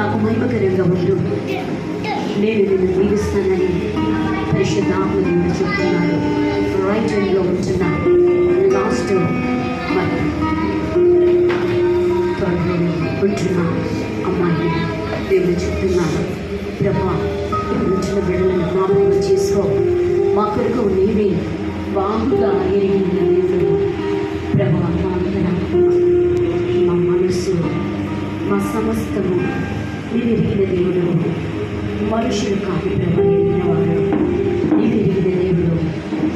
నాకు మహిమకరంగా ఉండు, నేను నిన్ను దీవిస్తానని పరిశుద్ధాత్మ దేవుడు చెప్తున్నాడు. రైట్ హ్యాండ్లో ఉంటున్న లాస్ట్ ఉంటున్న అమ్మాయిని దేవుడు చెప్తున్నాడు, ప్రభా ఉంటున్న బిడ్డలను జ్ఞాపకం చేసుకో, మా కొరకు నీవే బాగుగా ఎరిగిన దేవుడు. ప్రభా మా అంతరాత్మ, మా మనస్సు, మా సమస్తము నీవు ఎరిగిన దేవుడు. మనుషులు కాదు ప్రభా ఎరిగిన వాడు, నీవు ఎరిగిన దేవుడు.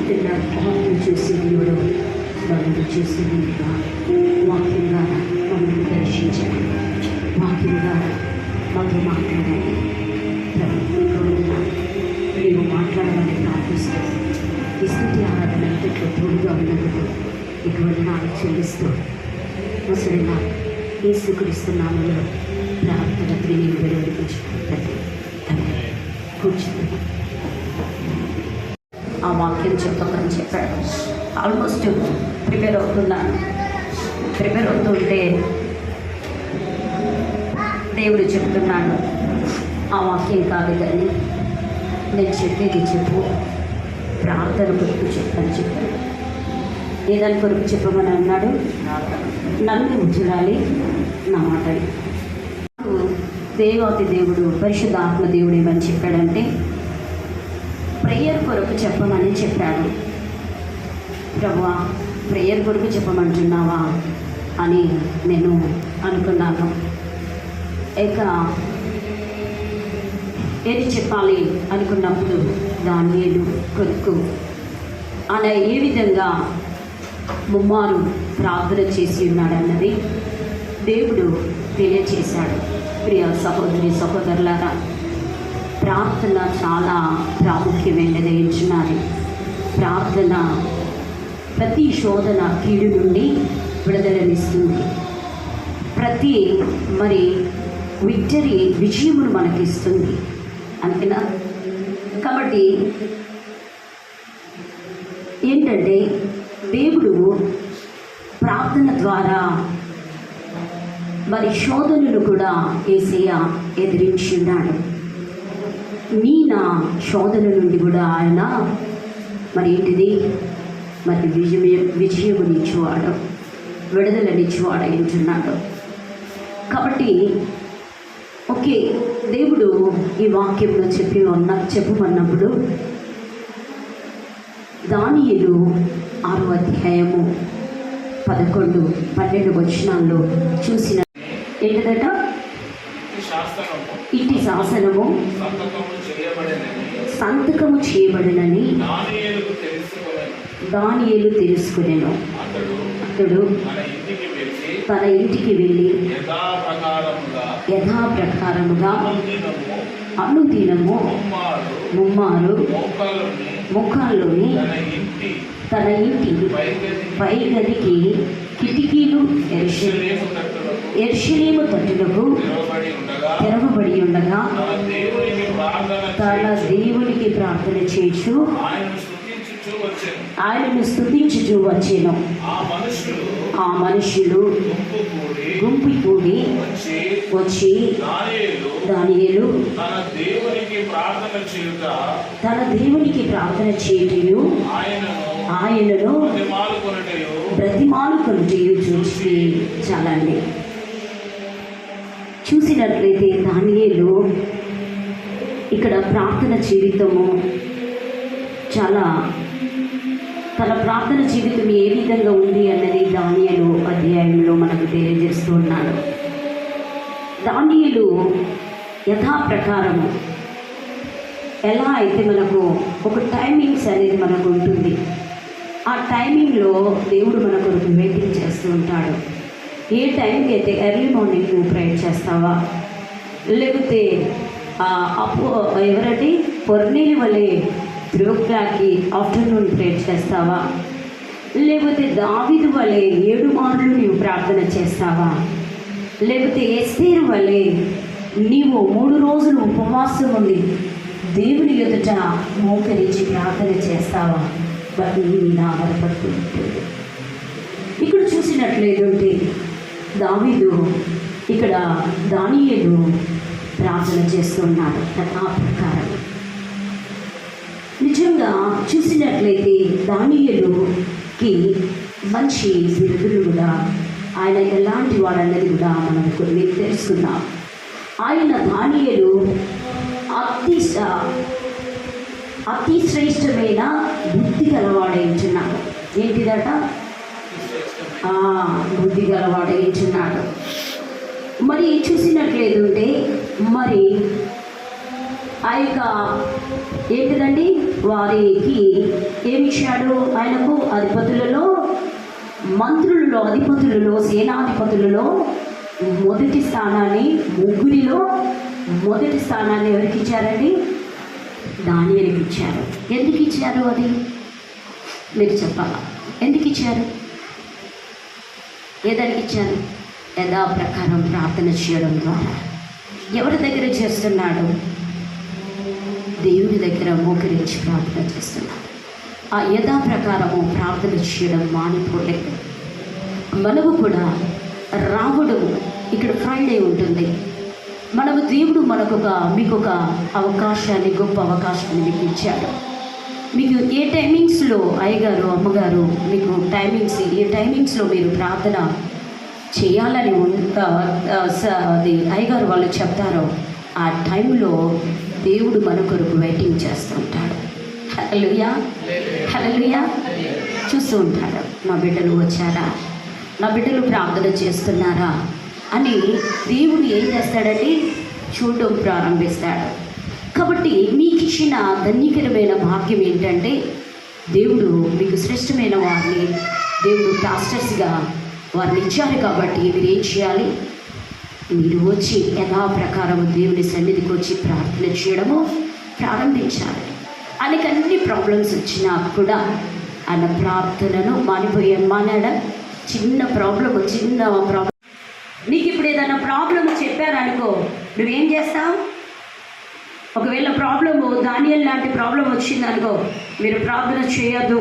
తిన్న వాక్యం చేసే దేవుడు, నన్ను చేసే దేవుడుగా వాక్యం ద్వారా మమ్మల్ని దర్శించండి, వాక్యం ద్వారా మాతో మాట్లాడండి. నీవు మాట్లాడమని ప్రార్థిస్తూ ఈ స్థితి ఆరాధన అంతట్లో తోడుగా ఉన్నందుకు ఇటువంటి నాకు చెల్లిస్తూ ముసలిగా యేసుక్రీస్తునామములో ప్రార్థన తిరిగి వెలువరించుకుంటుంది. కూర్చుంది. ఆ వాక్యం చెప్పమని చెప్పాడు. ఆల్మోస్ట్ ప్రిపేర్ అవుతుంటే దేవుడు చెప్తున్నాడు, ఆ వాక్యం కాదు కానీ నేను చెప్పేది చెప్పు, ప్రార్థన కొరకు చెప్పని చెప్పాడు. ఏదాని కొరకు చెప్పమని అన్నాడు? నన్ను చూడాలి నా మాటని. దేవాతి దేవుడు పరిశుద్ధాత్మ దేవుడు ఏమని చెప్పాడంటే ప్రేయర్ కొరకు చెప్పమని చెప్పాడు. ప్రభువా ప్రేయర్ కొరకు చెప్పమంటున్నావా అని నేను అనుకున్నాను. ఇక ఏది చెప్పాలి అనుకున్నప్పుడు దానియేలు కొరకు ఆయన ఏ విధంగా ముమ్మారు ప్రార్థన చేసి ఉన్నాడన్నది దేవుడు తెలియచేశాడు. ప్రియ సహోదరి సహోదరులారా, ప్రార్థన చాలా ప్రాముఖ్యమైనది ఎంచున్నది. ప్రార్థన ప్రతి శోధన కీడు నుండి విడుదలనిస్తుంది. ప్రతి విజయమును మనకిస్తుంది. అంతేనా? కాబట్టి ఏంటంటే దేవుడు ప్రార్థన ద్వారా శోధనలు కూడా యేసయ్య ఎదిరించి ఉన్నాడు. నా శోధన నుండి కూడా ఆయన ఏంటిది విజయమునిచ్చేవాడు, విడుదలనిచ్చేవాడు అంటున్నాడు. కాబట్టి ఓకే, దేవుడు ఈ వాక్యంలో చెప్పమన్నప్పుడు దానియేలు 6వ అధ్యాయము 11-12 వచనాల్లో చూసిన ఏంటదట? ఇట్టి శాసనము సంతకము చేయబడినని దానియేలు తెలుసుకునేను. అతడు తన ఇంటికి వెళ్ళి యథాప్రకారముగా అనుదినము ముమ్మారు ముఖాల్లోని తన ఇంటి పై గదికి కిటికీలు యెరూషలేము తట్టులకు తెరవబడి ఉండగా తన దేవునికి ప్రార్థన చేయుచు ఆయనను స్తుతించుచూ వచ్చెను. ఆ మనుషులు గుంపు కూడి వచ్చి దానియేలు తన దేవునికి ప్రార్థన చేయుటయు ఆయనను బ్రతిమాలుకొనుటయు చూసి చాలండి. చూసినట్లయితే దానియేలు ఇక్కడ ప్రార్థన జీవితము చాలా, తన ప్రార్థన జీవితం ఏ విధంగా ఉంది అన్నది దానియేలు అధ్యాయంలో మనకు తెలియజేస్తూ ఉన్నాడు. దానియేలు యథాప్రకారము ఎలా అయితే మనకు ఒక టైమింగ్స్ అనేది మనకు ఉంటుంది, ఆ టైమింగ్లో దేవుడు మన కొరకు వెయిటింగ్ చేస్తూ ఉంటాడు. ఏ టైంకి అయితే ఎర్లీ మార్నింగ్ నువ్వు ప్రేయర్ చేస్తావా, లేకపోతే ఎవరంటే పొర్నీలి వలె 3 o'clockకి ఆఫ్టర్నూన్ ప్రేయర్ చేస్తావా, లేకపోతే దావీదు వలె 7 మార్లు నీవు ప్రార్థన చేస్తావా, లేకపోతే ఎస్తేరు వలె నీవు 3 రోజులు ఉపవాసం ఉండి దేవుని ఎదుట మోకరించి ప్రార్థన చేస్తావా? బట్ నీ మీద ఆధారపడుతూ ఉంటుంది. ఇక్కడ చూసినట్లయితే దావీదు ఇక్కడ దానియేలు ప్రార్థన చేస్తున్నాడు. ఆ ప్రకారం నిజంగా చూసినట్లయితే దానియేలుకి మంచి బిరుదులు కూడా, ఆయన ఎలాంటి వాడన్నది కూడా మనం కొన్ని తెలుసుకున్నాం. ఆయన దానియేలు అతి శ్రేష్టమైన బుద్ధి గలవాడేంచున్నాడు. ఏంటిదట? బుద్ధి గలవాడేంచున్నాడు. మరి చూసినట్లేదుంటే మరి ఆ యొక్క ఏంటిదండి, వారికి ఏమి ఇచ్చాడు? ఆయనకు అధిపతులలో, మంత్రులలో, అధిపతులలో, సేనాధిపతులలో మొదటి స్థానాన్ని, ముగ్గురిలో మొదటి స్థానాన్ని ఎవరికి ఇచ్చారండి? దానియేలుకి ఇచ్చారు. ఎందుకు ఇచ్చారు? అది మీరు చెప్పాలా? ఎందుకు ఇచ్చారు? ఏదానికి ఇచ్చారు? యథా ప్రకారం ప్రార్థన చేయడం ద్వారా. ఎవరి దగ్గర చేస్తున్నాడు? దేవుని దగ్గర మోకరించి ప్రార్థన చేస్తున్నాడు. ఆ యథా ప్రకారము ప్రార్థన చేయడం మానిపోలేదు. మనము కూడా రావడం, ఇక్కడ ఫ్రైడే ఉంటుంది, మనము దేవుడు మీకు ఒక అవకాశాన్ని, గొప్ప అవకాశాన్ని మీకు ఇచ్చాడు. మీకు ఏ టైమింగ్స్లో అయ్యగారు, అమ్మగారు మీకు ఏ టైమింగ్స్లో మీరు ప్రార్థన చేయాలని అది అయ్యగారు వాళ్ళు చెప్తారో ఆ టైంలో దేవుడు మన కొరకు వెయిటింగ్ చేస్తూ ఉంటాడు. హల్లెలూయా, హల్లెలూయా. చూస్తూ ఉంటాడు, నా బిడ్డలు వచ్చారా, నా బిడ్డలు ప్రార్థన చేస్తున్నారా అని దేవుడు ఏం చేస్తాడండి? చూడడం ప్రారంభిస్తాడు. కాబట్టి మీకు ఇచ్చిన ధన్యకరమైన భాగ్యం ఏంటంటే, దేవుడు మీకు శ్రేష్టమైన వారిని, దేవుడు పాస్టర్స్గా వారిని ఇచ్చారు. కాబట్టి మీరు ఏం చేయాలి? మీరు వచ్చి యథాప్రకారం దేవుని సన్నిధికి వచ్చి ప్రార్థన చేయడము ప్రారంభించాలి. ఆయనకి అన్ని ప్రాబ్లమ్స్ వచ్చినా కూడా ఆయన ప్రార్థనను మానేడా? చిన్న ప్రాబ్లం నీకు ఇప్పుడు ఏదైనా ప్రాబ్లం చెప్పారనుకో, నువ్వేం చేస్తావు? ఒకవేళ ప్రాబ్లము దానియేలు లాంటి ప్రాబ్లం వచ్చిందనుకో, మీరు ప్రార్థన చేయొద్దు,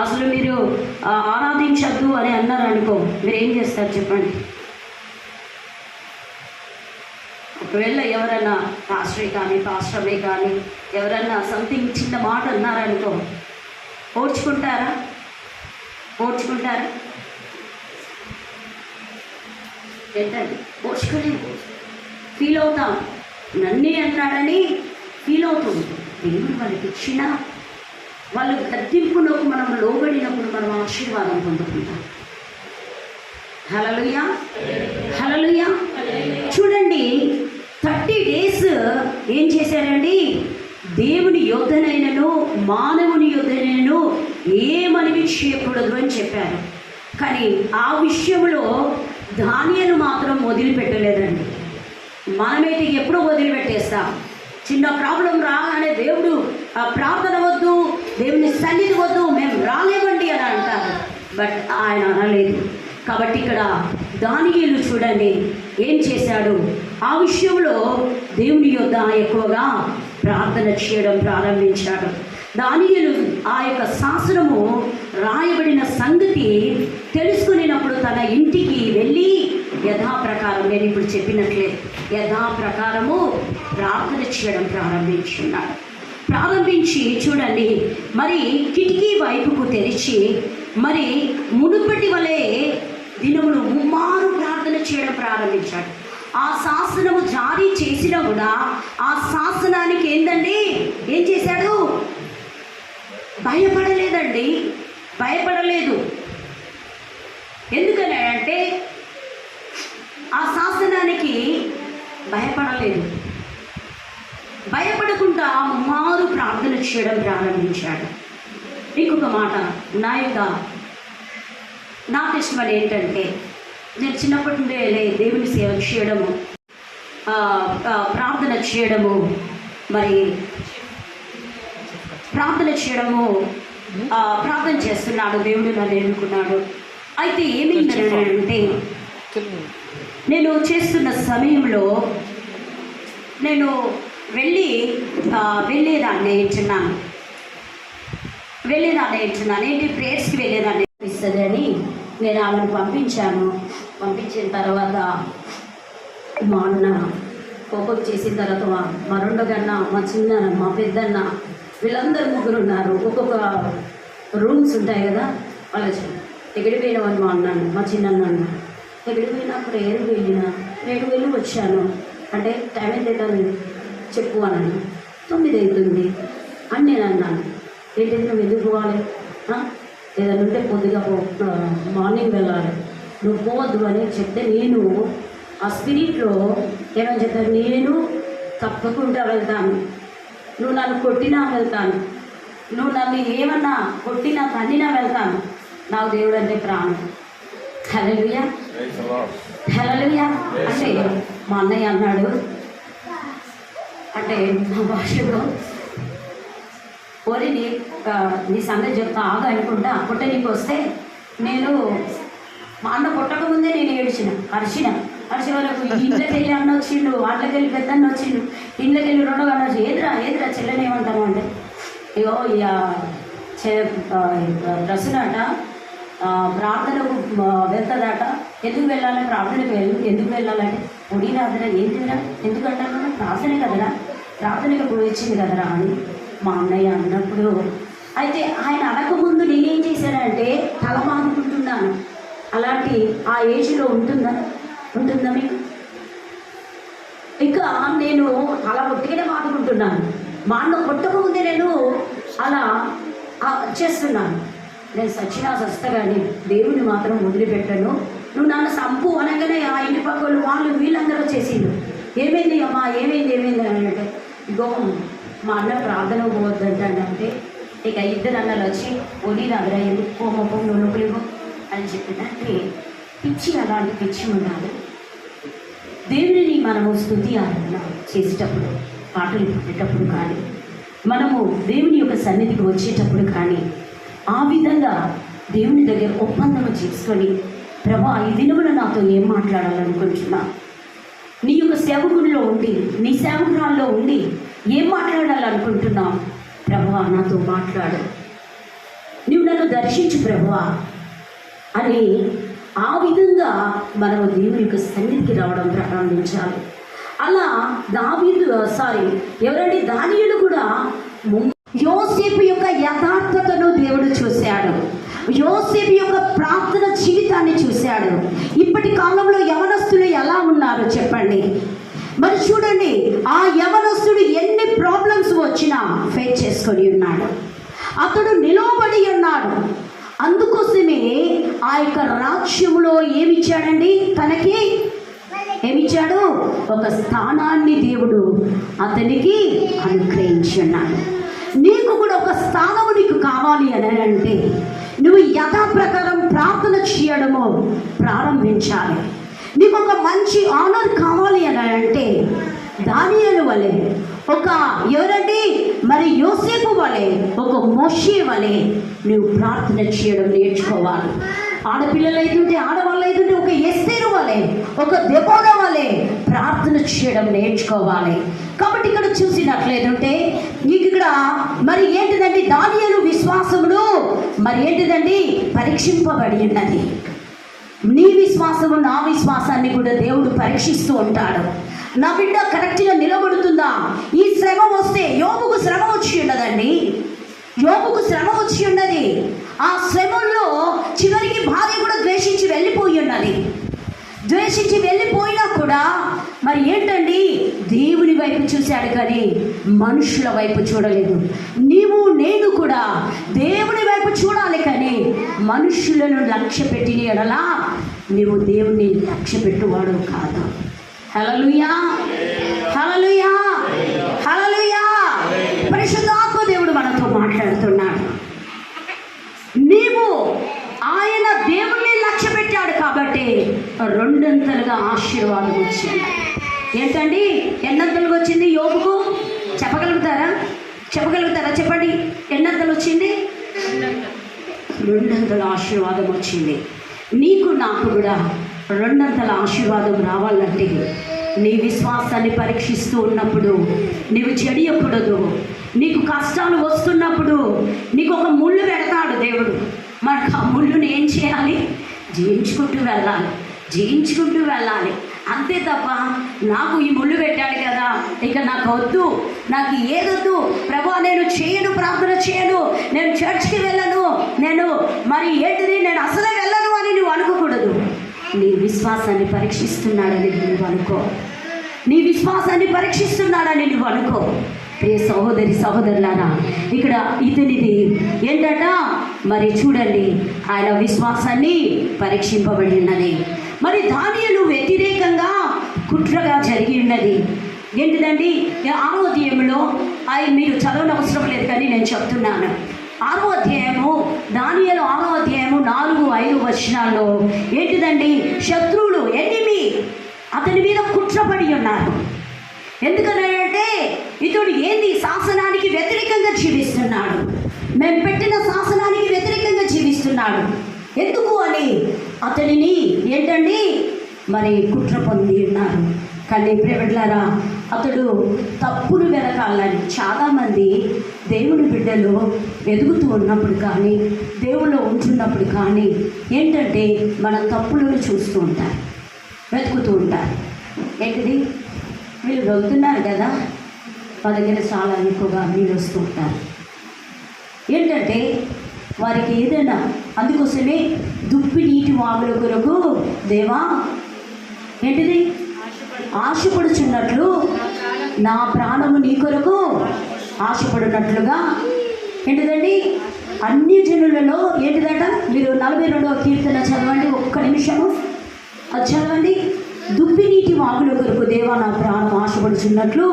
అసలు మీరు ఆరాధించద్దు అని అన్నారనుకో, మీరు ఏం చేస్తారు చెప్పండి? ఒకవేళ ఎవరైనా పాస్టరే కానీ ఎవరైనా సంథింగ్ చిన్న మాట అన్నారనుకో, ఓర్చుకుంటారా? ఏంటండి? ఓర్చుకొని ఫీల్ అవుతాం. నన్నే అన్నాడని ఫీల్ అవుతుంది. దేవుడు వాళ్ళకి ఇచ్చిన వాళ్ళు గద్దింపునకు మనం లోబడినప్పుడు మనం ఆశీర్వాదం పొందుకుంటాం. హల్లెలూయా, హల్లెలూయా. చూడండి, 30 days ఏం చేశారండి? దేవుని యుద్ధనైనను మానవుని యుద్ధనైనను ఏమనివి చేయకూడదు అని చెప్పారు. కానీ ఆ విషయంలో దానియేలు మాత్రం వదిలిపెట్టలేదండి. మనమైతే ఎప్పుడూ వదిలిపెట్టేస్తాం. చిన్న ప్రాబ్లం రాగానే దేవుడు ప్రార్థన వద్దు, దేవుని సన్నిధి వద్దు, మేము రాలేమండి అని అంటారు. బట్ ఆయన అనలేదు. కాబట్టి ఇక్కడ దానియేలు చూడండి ఏం చేశాడు? ఆ విషయంలో దేవుని యొద్ద ఎక్కువగా ప్రార్థన చేయడం ప్రారంభించాడు. దానియేలు ఆ యొక్క శాసనము రాయబడిన సంగతి తెలుసుకునేటప్పుడు తన ఇంటికి వెళ్ళి యథాప్రకారం, నేను ఇప్పుడు చెప్పినట్లే యథాప్రకారము ప్రార్థన చేయడం ప్రారంభించి చూడండి, మరి కిటికీ వైపుకు తెరిచి మరి మునుపటి వలె దినములు ముమ్మారు ప్రార్థన చేయడం ప్రారంభించాడు. ఆ శాసనము జారీ చేసినా కూడా ఆ శాసనానికి ఏంటండి, ఏం చేశాడు? భయపడలేదు. ఎందుకని అంటే ఆ శాసనానికి భయపడకుండా ముమ్మారు ప్రార్థన చేయడం ప్రారంభించాడు. ఇంకొక మాట, నాకు ఇష్టం ఏంటంటే, నేను చిన్నప్పటి నుండి దేవుని సేవ చేయడము, ప్రార్థన చేయడము ప్రార్థన చేస్తున్నాడు. దేవుడు నన్ను ఎన్నుకున్నాడు. అయితే ఏమిటంటే, నేను చేస్తున్న సమయంలో నేను వెళ్ళేదాన్ని ఎంచున్నాను. ఏంటి, ప్రేయర్స్కి వెళ్ళేదాన్ని ఇస్తుంది అని నేను ఆమెను పంపించిన తర్వాత మా అన్న కోపం చేసిన తర్వాత మా రెండో గన్న, మా చిన్న, మా పెద్దన్న వీళ్ళందరూ ముగ్గురు ఉన్నారు. ఒక్కొక్క రూమ్స్ ఉంటాయి కదా. వాళ్ళు ఎక్కడికి పోయినామని మా అన్నాను, మా చిన్న అన్న ఎక్కడికి పోయినా ప్రేయర్ వెళ్ళినా, నేను వెళ్ళి వచ్చాను అంటే టైం ఎంత చెప్పు అన్నాను. 9 అవుతుంది అని నేను అన్నాను. ఏంటంటే నువ్వు ఎందుకు పోవాలి, ఏదైనా ఉంటే పొద్దుగా మార్నింగ్ వెళ్ళాలి, నువ్వు పోవద్దు అని చెప్తే నేను ఆ స్పిరిట్లో ఏమని చెప్తాను, నేను తప్పకుండా వెళ్తాను, నువ్వు నన్ను కొట్టినా వెళ్తాను, నువ్వు నన్ను ఏమన్నా కొట్టినా తన్నినా వెళ్తాను, నాకు దేవుడు అంటే ప్రాణం. హల్లెలూయా హల్లెలూయా. అంటే మా అన్నయ్య అన్నాడు, అంటే మా భాషలో ఓరి నీ సంగతి చెప్తా ఆగా అనుకుంటా పుట్ట నీకు వస్తే నేను మా అన్న పుట్టకముందే నేను అరిచి వరకు ఇంట్లోకి వెళ్ళి అన్న వచ్చిండు, వాళ్ళకి వెళ్ళి పెద్దన్న వచ్చిండు, ఇంట్లోకి వెళ్ళి రెండో అన్న వచ్చి ఏదిరా చెల్లెని ఏమంటాను అంటే ఇగో ఇక డ్రెస్సునట ప్రార్థనకు వెళ్తుందట. ఎందుకు వెళ్ళాలి ప్రార్థనకు ఎందుకు వెళ్ళాలంటే పొడి రాదురా ఏంటిరా ఎందుకంటారు ప్రార్థనే కదరా, ప్రార్థనకు పోయి వచ్చింది కదరా అని మా అన్నయ్య అన్నప్పుడు, అయితే ఆయన అనకముందు నేనేం చేశానంటే తల బాదుకుంటున్నాను. అలాంటి ఆ ఏజ్లో ఉంటుందా మీకు? ఇక నేను అలా ఒట్టిగానే బాదుకుంటున్నాను. మా అన్న కొట్టకముందే నేను అలా చేస్తున్నాను. నేను సచ్చినా కానీ దేవుని మాత్రం వదిలిపెట్టను, నువ్వు నన్ను సంపు అనగానే ఆ ఇంటి పక్కలు వాళ్ళు వీళ్ళందరూ చేసిండు. ఏమైంది అమ్మా ఏమైంది అని అంటే ఇగో మా అన్న ప్రార్థన పోవద్దంటే ఇక 2 అన్నలు వచ్చి ఒడి నగర ఎందుకు కోమకం నొలుపులేవు అని చెప్పినట్టే పిచ్చి, అలాంటి పిచ్చి ఉండాలి. దేవుడిని మనము స్తుతి ఆరాధన చేసేటప్పుడు, పాటలు పాడేటప్పుడు కానీ, మనము దేవుని యొక్క సన్నిధికి వచ్చేటప్పుడు కానీ ఆ విధంగా దేవుని దగ్గర ఒప్పందం చేసుకొని, ప్రభా ఈ దినమున నాతో ఏం మాట్లాడాలనుకుంటున్నా, నీ యొక్క సేవకుల్లో ఉండి, నీ సేవకురాల్లో ఉండి ఏం మాట్లాడాలనుకుంటున్నావు ప్రభువా, నాతో మాట్లాడు, నువ్వు నన్ను దర్శించు ప్రభువా అని ఆ విధంగా మనము దేవుని యొక్క సన్నిధికి రావడం ప్రారంభించాలి. అలా దానియేలు కూడా యోసేపు యొక్క యథార్థతను దేవుడు చూశాడు. యోసేపు యొక్క ప్రార్థన జీవితాన్ని చూశాడు. ఇప్పటి కాలంలో యవనస్తులు ఎలా ఉన్నారో చెప్పండి. మరి చూడండి, ఆ యవనస్తుడు ఎన్ని ప్రాబ్లమ్స్ వచ్చినా ఫేస్ చేసుకొని ఉన్నాడు. అతడు నిలవబడి ఉన్నాడు. అందుకోసమే ఆ యొక్క రాజ్యంలో ఏమిచ్చాడండి, తనకి ఏమిచ్చాడు, ఒక స్థానాన్ని దేవుడు అతనికి అనుగ్రహించి ఉన్నాడు. నీకు కూడా ఒక స్థానము నీకు కావాలి అని అంటే నువ్వు యథాప్రకారం ప్రార్థన చేయడము ప్రారంభించాలి. నీకు ఒక మంచి ఆనర్ కావాలి అని అంటే దానియేలు వలె, ఒక ఎవరండి మరి యోసేపు వలె, ఒక మోషే వలె నువ్వు ప్రార్థన చేయడం నేర్చుకోవాలి. ఆడపిల్లలు అయితుంటే, ఆడవాళ్ళు అయితుంటే ఒక ఎస్తేరు వలె, ఒక దెబోరా వలె ప్రార్థన చేయడం నేర్చుకోవాలి. కాబట్టి ఇక్కడ చూసినట్లేదంటే నీకు ఇక్కడ మరి ఏంటిదండి, దానియేలు విశ్వాసమును మరి ఏంటిదండి పరీక్షింపబడి ఉన్నది. నీ విశ్వాసము నా విశ్వాసాన్ని కూడా దేవుడు పరీక్షిస్తూ ఉంటాడు. నా బిడ్డ కరెక్ట్గా నిలబడుతుందా? ఈ శ్రమ వస్తే, యోబుకు శ్రమ వచ్చి ఉన్నదండి, యోబుకు శ్రమ వచ్చి ఉన్నది. ఆ శ్రమల్లో చివరికి భార్య కూడా ద్వేషించి వెళ్ళిపోయి ఉన్నది. ద్వేషించి వెళ్ళిపోయినా కూడా మరి ఏంటండి, దేవుని వైపు చూశాడు కానీ మనుషుల వైపు చూడలేదు. నీవు నేను కూడా దేవుని వైపు చూడాలి కానీ మనుషులను లక్ష్య పెట్టిన ఎడలా నీవు దేవుని లక్ష్య పెట్టువాడు కాదు. హల్లెలూయా హల్లెలూయా హల్లెలూయా. పరిశుద్ధాత్మ దేవుడు మనతో మాట్లాడుతున్నాడు. నీవు ఆయన దేవుణ్ణి లక్ష్య పెట్టాడు కాబట్టి 2 ఆశీర్వాదం వచ్చింది. ఏంటండి, ఎన్నంతలుగా వచ్చింది యోబుకు? చెప్పగలుగుతారా చెప్పండి. ఎన్నంతలు వచ్చింది? 2 ఆశీర్వాదం వచ్చింది. నీకు నాకు కూడా 2 ఆశీర్వాదం రావాలంటే నీ విశ్వాసాన్ని పరీక్షిస్తూ ఉన్నప్పుడు నీవు చెడియకూడదు. నీకు కష్టాలు వస్తున్నప్పుడు నీకు ఒక ముళ్ళు పెడతాడు దేవుడు. మనకు ఆ ముళ్ళుని ఏం చేయాలి? జయించుకుంటూ వెళ్ళాలి. అంతే తప్ప నాకు ఈ ముళ్ళు పెట్టాడు కదా, ఇక నాకు వద్దు, నాకు ఏదొద్దు ప్రభా, నేను చేయను, ప్రార్థన చేయను, నేను చర్చ్కి వెళ్ళను, నేను మరి ఏంటిది నేను అసలే వెళ్ళను అని నువ్వు అనుకోకూడదు. నీ విశ్వాసాన్ని పరీక్షిస్తున్నాడని నువ్వు అనుకో. నీ విశ్వాసాన్ని పరీక్షిస్తున్నాడని నువ్వు అనుకో. ప్రియ సహోదరి సహోదరులారా, ఇక్కడ ఇతనిది ఏంటట మరి చూడండి, ఆయన విశ్వాసాన్ని పరీక్షింపబడి ఉన్నది. మరి దానియేలు వ్యతిరేకంగా కుట్రగా జరిగి ఉన్నది. ఏంటిదండి 6వ అధ్యాయంలో మీరు చదవని అవసరం లేదు కానీ నేను చెప్తున్నాను. 6వ అధ్యాయము దానియేలు 6వ అధ్యాయము 4-5 వచనాల్లో ఏంటిదండి, శత్రువులు ఎనిమి అతని మీద కుట్రపడి ఉన్నారు. ఎందుకనంటే ఇతడు ఏంది శాసనానికి వ్యతిరేకంగా జీవిస్తున్నాడు, మేము పెట్టిన శాసనానికి వ్యతిరేకంగా జీవిస్తున్నాడు. ఎందుకు అని అతనిని ఏంటండి మరి కుట్ర పొంది ఉన్నారు. కానీ ప్రియబిడ్డలారా, అతడు తప్పులు వెనకాలని చాలామంది దేవుని బిడ్డలు ఎదుగుతూ ఉన్నప్పుడు కానీ దేవుళ్ళు ఉంటున్నప్పుడు కానీ ఏంటంటే మన తప్పులను చూస్తూ ఉంటారు, వెతుకుతూ ఉంటారు. ఏంటిది, వీళ్ళు వెళ్తున్నారు కదా, మా దగ్గర చాలా ఎక్కువగా నీళ్ళు వస్తూ ఉంటారు. ఏంటంటే వారికి ఏదైనా అందుకోసమే దుప్పి నీటి వాగుల కొరకు దేవా ఏంటిది ఆశపడుచున్నట్లు నా ప్రాణము నీ కొరకు ఆశపడినట్లుగా ఏంటిదండి అన్ని జనులలో ఏంటిదట, మీరు 42వ కీర్తన చదవండి, ఒక్క నిమిషము అది చదవండి. దుప్పి నీటి వాగుల కొరకు దేవా నా ప్రాణం ఆశపడుచున్నట్లు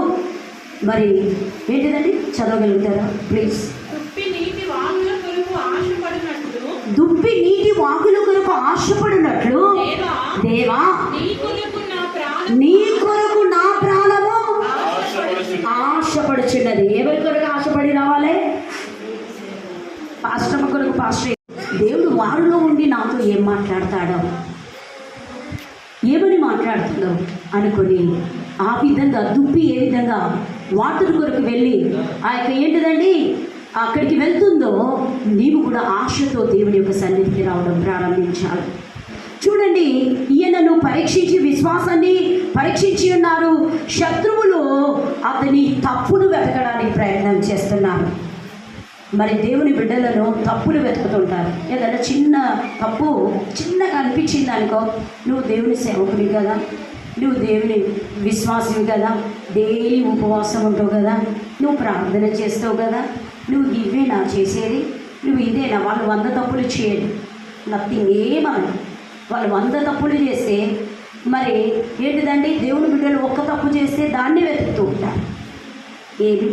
మరి ఏంటిదండి చదవగలుగుతారా ప్లీజ్? దుప్పి నీటి వాగుల కొరకు ఆశపడినట్లు దేవా నీ కొరకు నా ప్రాణము ఆశపడుచున్నది. ఎవరి కొరకు ఆశపడి రావాలి? పాస్టమ్మ కొరకు. పాస్టర్ దేవుడు వారిలో ఉండి నాతో ఏం మాట్లాడతాడో, ఏమని మాట్లాడుతుందో అనుకొని ఆ విధంగా దుప్పి ఏ విధంగా వాటర్ కొరకు వెళ్ళి ఆ యొక్క ఏంటిదండి అక్కడికి వెళ్తుందో నీవు కూడా ఆశతో దేవుని యొక్క సన్నిధికి రావడం ప్రారంభించాలి. చూడండి, ఈయనను పరీక్షించి విశ్వాసాన్ని పరీక్షించి ఉన్నారు. శత్రువులు అతని తప్పును వెతకడానికి ప్రయత్నం చేస్తున్నారు. మరి దేవుని బిడ్డలను తప్పులు వెతుకుతుంటారు. ఏదైనా చిన్న తప్పు చిన్నగా అనిపించింది అనుకో, నువ్వు దేవుని సేవకుని కదా, నువ్వు దేవుని విశ్వాసవి కదా, డైలీ ఉపవాసం ఉంటావు కదా, నువ్వు ప్రార్థన చేస్తావు కదా, నువ్వు ఇవేనా చేసేది, నువ్వు ఇదేనా? వాళ్ళు 100 తప్పులు చేయరు, నథింగ్ ఏమను. వాళ్ళు 100 తప్పులు చేస్తే మరి ఏంటిదండి, దేవుని బిడ్డలు ఒక్క తప్పు చేస్తే దాన్ని వెతుకుతూ ఉంటారు. ఏది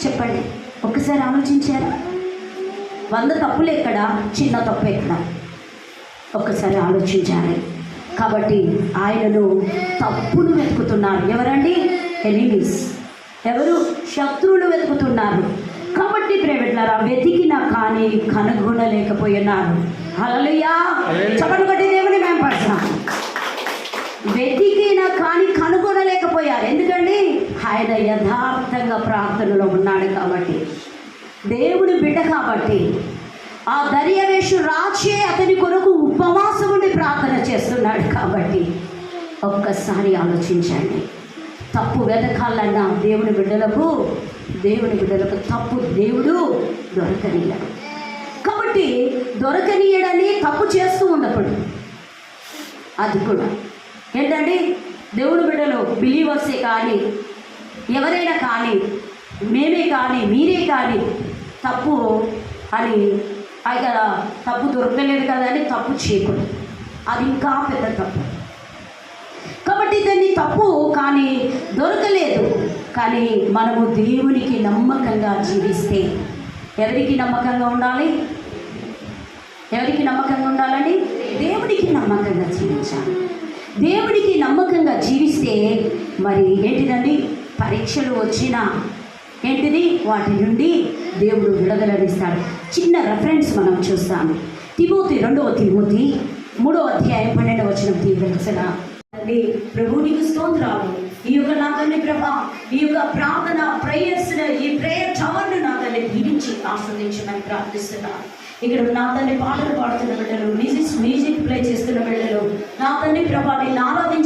చెప్పండి, ఒక్కసారి ఆలోచించారా? 100 తప్పులు ఎక్కడ, చిన్న తప్పు ఎక్కడ? ఒక్కసారి ఆలోచించాలి. కాబట్టి ఆయనను తప్పును వెతుకుతున్నారు. ఎవరండి? ఎనిమీస్. ఎవరు? శత్రువులు వెతుకుతున్నారు. కాబట్టి ప్రేమిట్లారా, వెతికిన కానీ కనుగొనలేకపోయినారు. హల్లెలూయా, చప్పట్లు కొట్టి దేవుని మేంపడతాం. వెతికిన కానీ కనుగొనలేకపోయారు. ఎందుకండి? ఆయన యథార్థంగా ప్రార్థనలో ఉన్నాడు కాబట్టి, దేవుని బిడ్డ కాబట్టి. ఆ దర్యావేషు రాజే అతని కొరకు ఉపవాసం ఉండి ప్రార్థన చేస్తున్నాడు కాబట్టి. ఒక్కసారి ఆలోచించండి, తప్పు వెతకాలన్నా దేవుని బిడ్డలకు తప్పు దేవుడు దొరకనీయడు. కాబట్టి దొరకనీయడని తప్పు చేస్తూ ఉండకూడదు. అది కూడా ఏంటండి, దేవుని బిడ్డలు బిలీవర్సే కానీ ఎవరైనా కానీ మేమే కానీ మీరే కానీ తప్పు అని కదా, తప్పు దొరకలేదు కదా అని తప్పు చేయకూడదు. అది ఇంకా పెద్ద తప్పు. కాబట్టి దాన్ని తప్పు కానీ దొరకలేదు, కానీ మనము దేవునికి నమ్మకంగా జీవిస్తే. ఎవరికి నమ్మకంగా ఉండాలి? ఎవరికి నమ్మకంగా ఉండాలండి? దేవునికి నమ్మకంగా జీవించాలి. దేవునికి నమ్మకంగా జీవిస్తే మరి ఏంటిదండి, పరీక్షలు వచ్చినా ఏంటిది, వాటి నుండి దేవుడు విడుదలనిస్తాడు. చిన్న రెఫరెన్స్ మనం చూస్తాము. తిమోతి 2వ తిమోతి 3వ అధ్యాయం 12వ వచనం తీయవలసిన ప్రభు నీకు స్తోత్రాలు. ఈ యొక్క నాదన్ని ప్రభా, ఈ యొక్క ప్రార్థన ప్రేయర్స్, ఈ ప్రేయర్ టవర్ను నాదన్ని దీవించి ఆస్వాదించమని ప్రార్థిస్తున్నాను. ఇక్కడ నాదన్ని పాటలు పాడుతున్న బిడ్డలు, మ్యూజిక్ ప్లే చేస్తున్న బిడ్డలు, నాదన్ని ప్రభా నేను ఆరాధి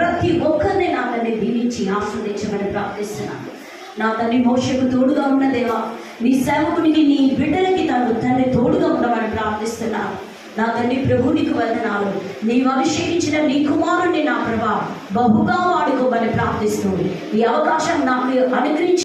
ప్రతి ఒక్కరిని నా తండ్రి దీవించి ఆస్వాదించమని ప్రార్థిస్తున్నాను. నా తండ్రి మోషకు తోడుగా ఉన్న దేవా, నీ సేవకునికి నీ బిడ్డలకి తండ్రి తోడుగా ఉండమని ప్రార్థిస్తున్నాను. నా తండ్రి ప్రభు నీకు వందనాలు. నీవు అభిషేకించిన నీ కుమారుణ్ణి నా ప్రభా బహుగా వాడుకోమని ప్రార్థిస్తూ ఈ అవకాశం నాకు అనుగ్రహించి